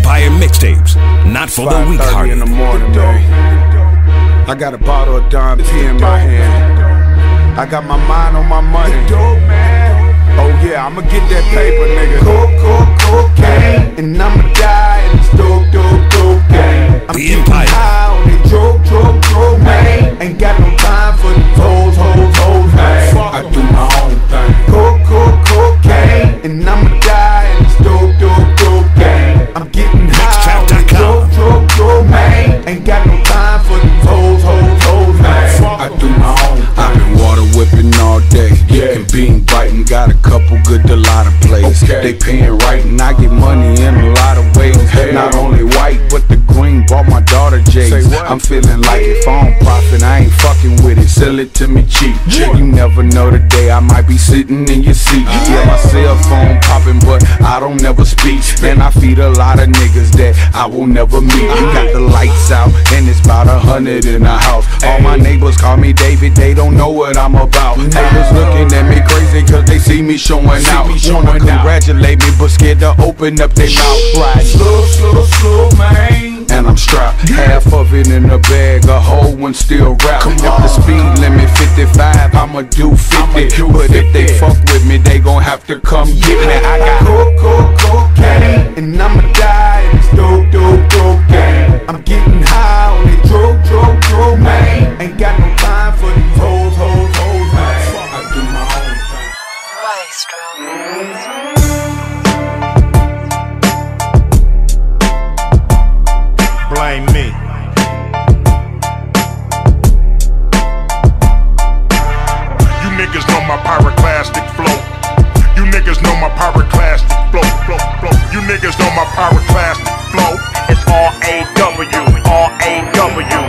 Empire Mixtapes, not for the weak-hearted. in the morning, man. I got a bottle of Don P in my hand. I got my mind on my money. Oh yeah, I'ma get that paper, nigga. Cocaine, and I'ma die in this dope game. I'm getting high on that drug, man. Ain't got no time for the hoes, man. I do my own thing. Cocaine, and I'ma die in this dope game. I'm getting high on that drug, man. Ain't got no time for the hoes, man. I do my own thing. I've been water whipping all day, and bean biting. Got a couple good Delata plays. They paying right, and I get money in a lot of ways. Not only white, but the green. Bought my daughter J's. I'm feeling like if I don't profit, I ain't fucking with it. Sell it to me cheap. You never know the day I might be sitting in your seat. Yeah, my cell phone popping, but I don't never speak. And I feed a lot of niggas that I will never meet. We got the lights out, and it's about 100 in the house. All my neighbors call me David, they don't know what I'm about. Neighbors looking at me crazy cause they see me showing out. Wanna congratulate me but scared to open up their mouth. Right, slow, man. And I'm strapped, half of it in a bag, a whole one still wrapped. If the speed limit 55, I'ma do 50. But if they fuck with me, they gon' have to come get me. I got cocaine, and I'ma die in this dope game. I'm getting high on that drug, man. Ain't got no time for these hoes, man. I do my own thing. Maestro. Blame me. You niggas know my pyroclastic flow. You niggas know my pyroclastic flow. You niggas know my pyroclastic flow. It's R-A-W, R-A-W.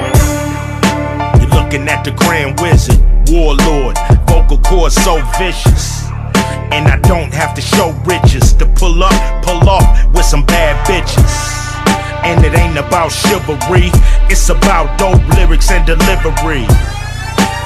You're looking at the Grand Wizard, Warlord. Vocal cords so vicious. And I don't have to show riches to pull off with some bad bitches. And it ain't about chivalry, it's about dope lyrics and delivery.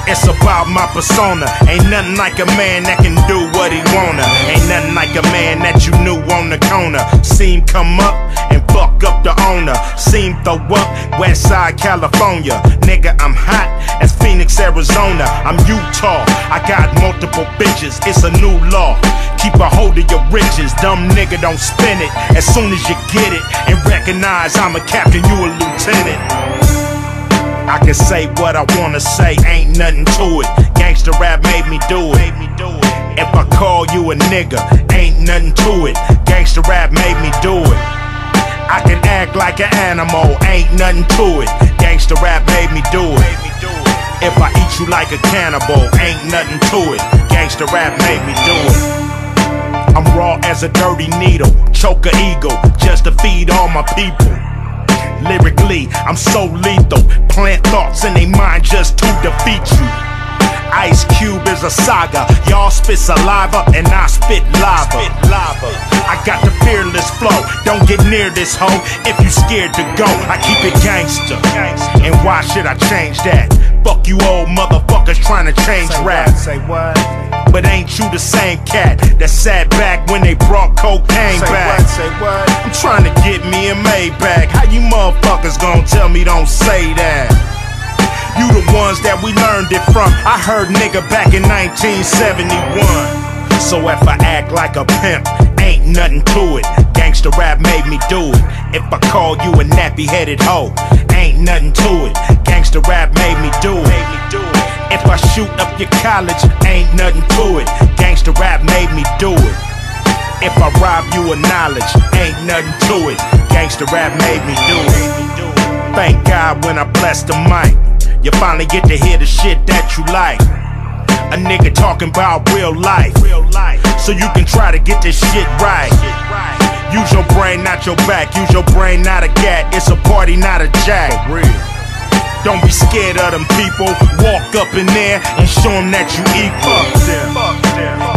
It's about my persona. Ain't nothing like a man that can do what he wanna. Ain't nothing like a man that you knew on the corner. Seen come up and fuck up the owner. Seen throw up Westside California. Nigga, I'm hot as Phoenix, Arizona. I'm Utah, I got multiple bitches. It's a new law. Keep a hold of your riches. Dumb nigga, don't spin it as soon as you get it. And recognize I'm a captain, you a lieutenant. I can say what I wanna say, ain't nothing to it. Gangsta rap made me do it. If I call you a nigga, ain't nothing to it. Gangsta rap made me do it. I can act like an animal, ain't nothing to it. Gangsta rap made me do it. If I eat you like a cannibal, ain't nothing to it. Gangsta rap made me do it. I'm raw as a dirty needle, choke a eagle, just to feed all my people. Lyrically, I'm so lethal. Plant thoughts in they mind just to defeat you. Ice Cube is a saga. Y'all spit saliva and I spit lava. I got the fearless flow. Don't get near this hoe if you scared to go. I keep it gangster. And why should I change that? Fuck you old motherfuckers trying to change rap. Say what? But ain't you the same cat that sat back when they brought cocaine back? Say what? I'm trying to get me a Maybach. How you motherfuckers gonna tell me don't say that? You the ones that we learned it from. I heard nigga back in 1971. So if I act like a pimp, ain't nothing to it. Gangsta rap made me do it. If I call you a nappy-headed hoe, ain't nothing to it. Gangsta rap made me do it. If I shoot up your college, ain't nothing to it. Gangsta rap made me do it. If I rob you of knowledge, ain't nothing to it. Gangsta rap made me do it. Thank God when I bless the mic, you finally get to hear the shit that you like. A nigga talking about real life, so you can try to get this shit right. Use your brain, not your back. Use your brain, not a gat. It's a party, not a jack. Don't be scared of them people. Walk up in there and show them that you equal.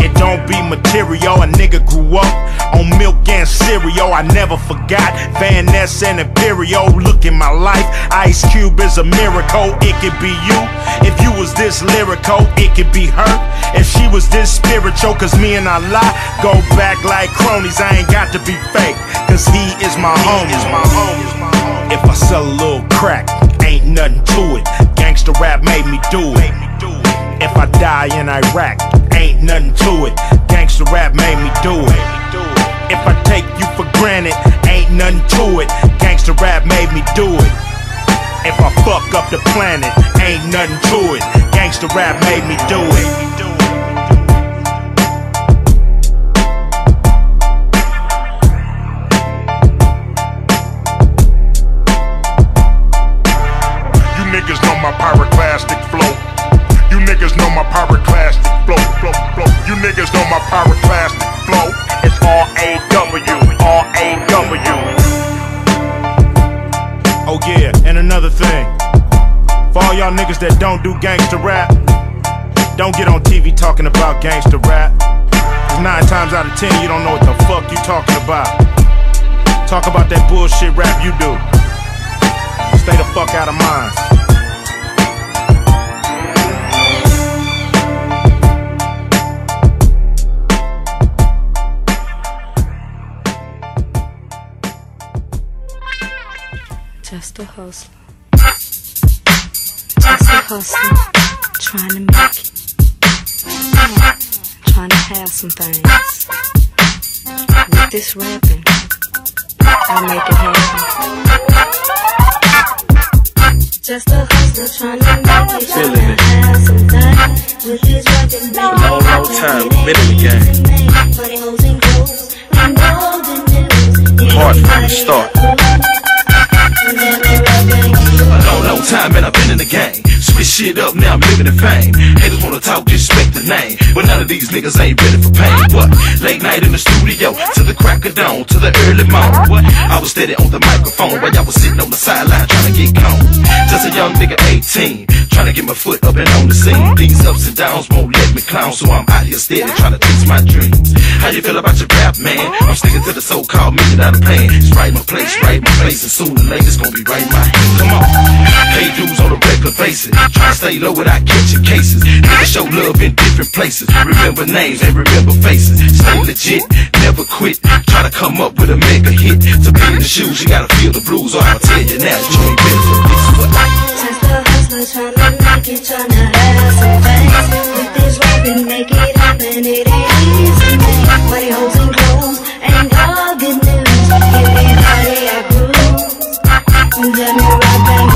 It don't be material. A nigga grew up on milk and cereal. I never forgot Van Ness and Imperial. Look in my life, Ice Cube is a miracle. It could be you. If you was this lyrical, it could be her. If she was this spiritual, cause me and Allah go back like cronies. I ain't got to be fake, cause he is my homie. If I sell a little crack, ain't nothing to it. Gangsta rap made me do it. If I die in Iraq, ain't nothing to it. Gangsta rap made me do it. If I take you for granted, ain't nothing to it. Gangsta rap made me do it. If I fuck up the planet, ain't nothing to it. Gangsta rap made me do it. Niggas know my pyroclastic flow. You niggas know my pyroclastic flow. You niggas know my pyroclastic flow. It's R-A-W, R-A-W. Oh yeah, and another thing. For all y'all niggas that don't do gangsta rap, don't get on TV talking about gangsta rap. Cause 9 times out of 10 you don't know what the fuck you talking about. Talk about that bullshit rap you do. Stay the fuck out of mine. Just a hustler. Just a hustler. Trying to make it. Trying to have some things. With this rapping, I'll make it happen. Just a hustler trying to make it. Trying to have some things. With this rapping, long time, been in the game. Hard from the start. A long time and I've been in the game. Switch shit up, now I'm living in fame. Haters wanna talk, disrespect the name, but none of these niggas ain't ready for pain. What? Late night in the studio, to the crack of dawn, to the early morning. What? I was steady on the microphone while y'all was sitting on the sideline trying to get gone. Just a young nigga 18, trying to get my foot up and on the scene. These ups and downs won't let me clown, so I'm out here steady trying to chase my dreams. How you feel about your rap, man? I'm sticking to the so-called mission out of plan. It's right my place, and soon or late it's gonna be right in my hand. Come on. Pay dues on a regular basis. Try to stay low without catching cases. Niggas show love in different places. Remember names and remember faces. Stay legit, never quit. Try to come up with a mega hit. To be in the shoes, you gotta feel the blues. Or I'll tell you now that you ain't ready for this. Just a hustler trying to make it, trying to have some things. With this rapping, make it happen. It ain't easy, man. Money, hoes, and clothes ain't all good news. Everybody I cruise. Let me rock, bang,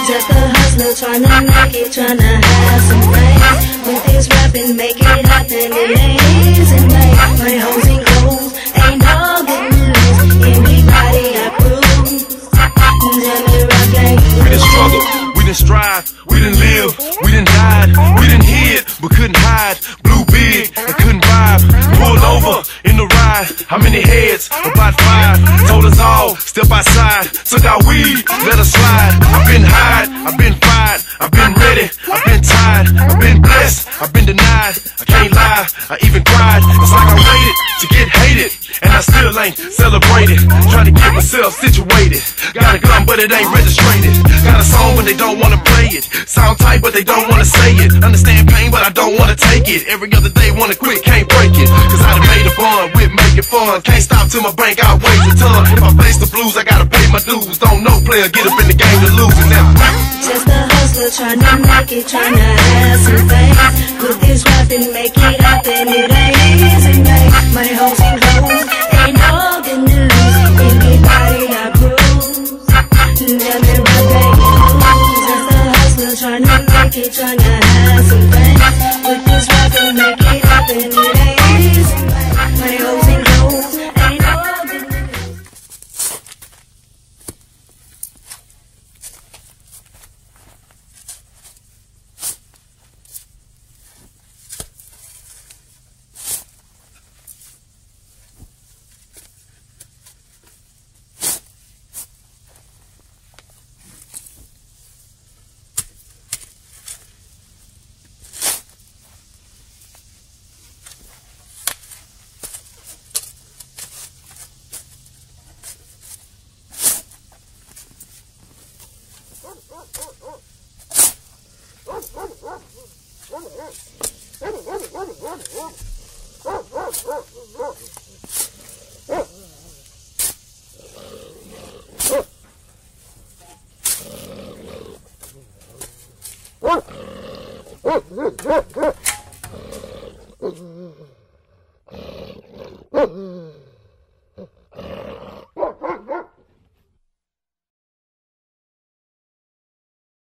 just a hustler trying to make it, trying to have some things. With this rapping, make it happen. It ain't easy, man. Money, hoes, and clothes ain't all good news. Everybody I cruise. Let me rock, bang, We didn't struggle, we didn't strive, we didn't live, we didn't hide, we didn't hid, but couldn't hide. Blew big and couldn't vibe. Pulled over in the ride. How many heads? About 5. Told us all, step outside. Took our weed, let us slide. I've been high, I've been fired, I've been ready, I've been tired, I've been blessed, I've been denied. I can't lie, I even cried. It's like I waited to get hated, and I still ain't celebrated. Trying to get myself situated. Got a gun, but it ain't registered. Got a song, but they don't wanna play it. Sound tight, but they don't wanna say it. Understand pain, but I don't wanna take it. Every other day wanna quit, can't break it. Cause I done made a bond with making fun. Can't stop till my bank outweighs a ton. If I face the blues, I gotta pay my dues. Don't know player, get up in the game to lose. And now just a hustler trying to make it, trying to have some things. With this rapping, make it happen. It ain't easy, man. Money, hoes, and clothes ain't all good news. Everybody I cruise. Let me rock, bang, just a hustler trying to make it, trying to have some things. With this rapping, make it happen. It ain't easy, man. Money, hoes, and clothes ain't all good news. Oh,